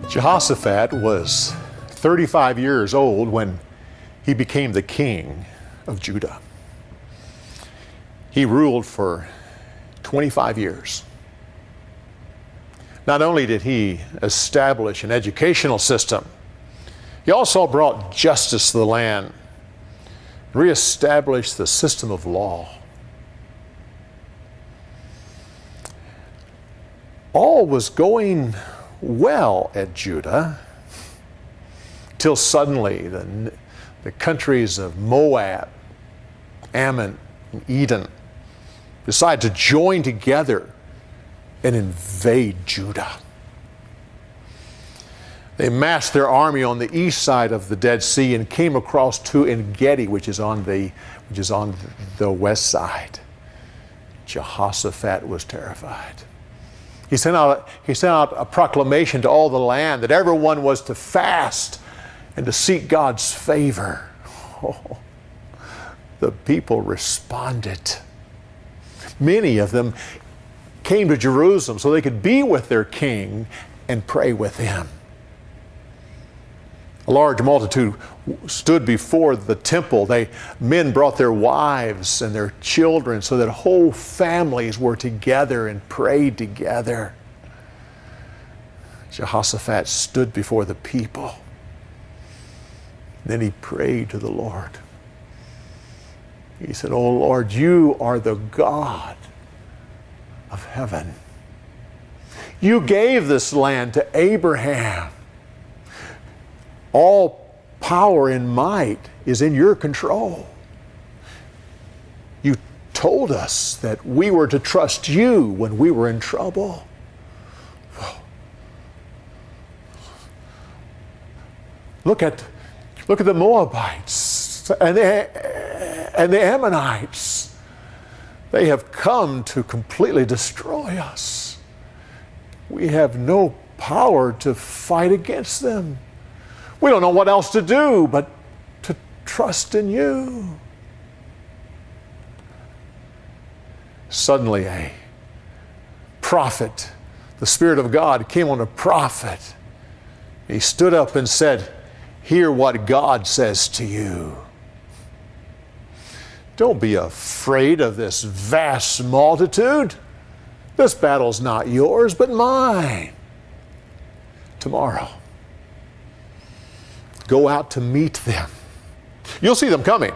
Jehoshaphat was 35 years old when he became the king of Judah. He ruled for 25 years. Not only did he establish an educational system, he also brought justice to the land, reestablished the system of law. All was going well at Judah, till suddenly the countries of Moab, Ammon, and Edom decide to join together and invade Judah. They massed their army on the east side of the Dead Sea and came across to En-Gedi, which is on the west side. Jehoshaphat was terrified. He sent out a proclamation to all the land that everyone was to fast and to seek God's favor. Oh, the people responded. Many of them came to Jerusalem so they could be with their king and pray with him. A large multitude stood before the temple. Men brought their wives and their children so that whole families were together and prayed together. Jehoshaphat stood before the people. Then he prayed to the Lord. He said, "Oh Lord, you are the God of heaven. You gave this land to Abraham. All power and might is in your control. You told us that we were to trust you when we were in trouble. Look at the Moabites and the Ammonites. They have come to completely destroy us. We have no power to fight against them. We don't know what else to do but to trust in you." Suddenly a prophet, the Spirit of God came on a prophet. He stood up and said, "Hear what God says to you. Don't be afraid of this vast multitude. This battle's not yours, but mine. Tomorrow, go out to meet them. You'll see them coming,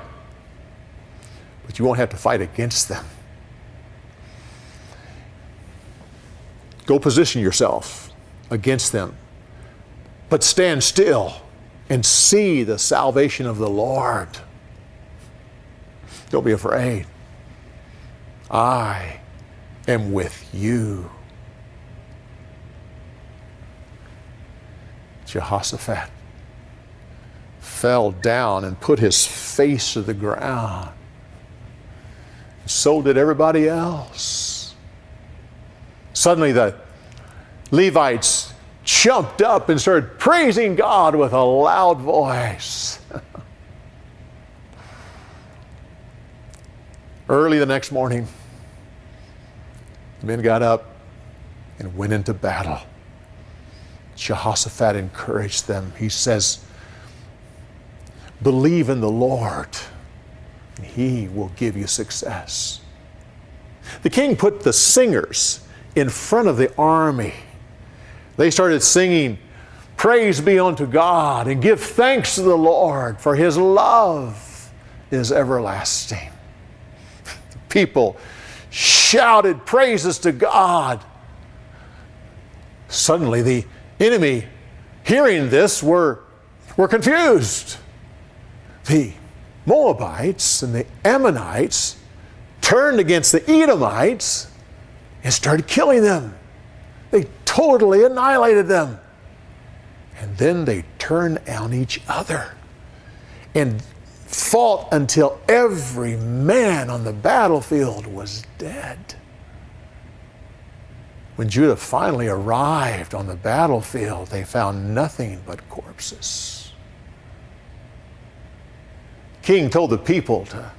but you won't have to fight against them. Go position yourself against them, but stand still and see the salvation of the Lord. Don't be afraid. I am with you." Jehoshaphat fell down and put his face to the ground. So did everybody else. Suddenly the Levites jumped up and started praising God with a loud voice. Early the next morning, the men got up and went into battle. Jehoshaphat encouraged them. He says, "Believe in the Lord, and He will give you success." The king put the singers in front of the army. They started singing, "Praise be unto God, and give thanks to the Lord, for His love is everlasting." The people shouted praises to God. Suddenly the enemy, hearing this, were confused. The Moabites and the Ammonites turned against the Edomites and started killing them. They totally annihilated them. And then they turned on each other and fought until every man on the battlefield was dead. When Judah finally arrived on the battlefield, they found nothing but corpses. King told the people to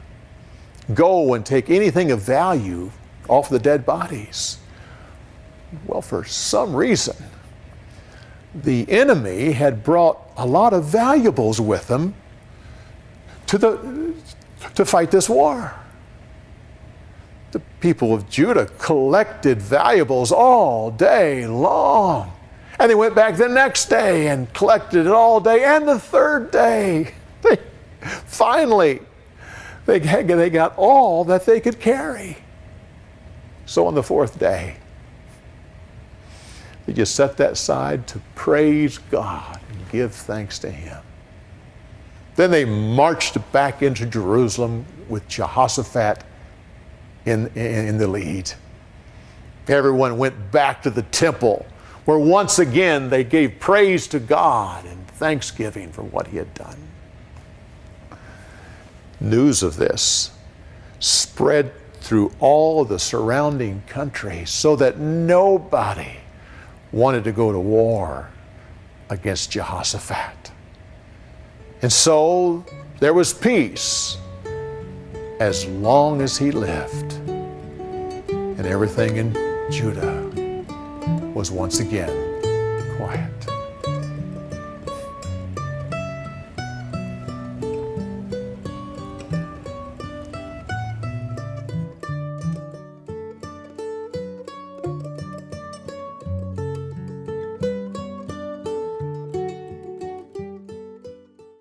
go and take anything of value off the dead bodies. Well, for some reason, the enemy had brought a lot of valuables with them to fight this war. The people of Judah collected valuables all day long. And they went back the next day and collected it all day. And the third day, finally, they got all that they could carry. So on the fourth day, they just set that aside to praise God and give thanks to Him. Then they marched back into Jerusalem with Jehoshaphat in the lead. Everyone went back to the temple, where once again they gave praise to God and thanksgiving for what He had done. News of this spread through all of the surrounding country, so that nobody wanted to go to war against Jehoshaphat. And so there was peace as long as he lived. And everything in Judah was once again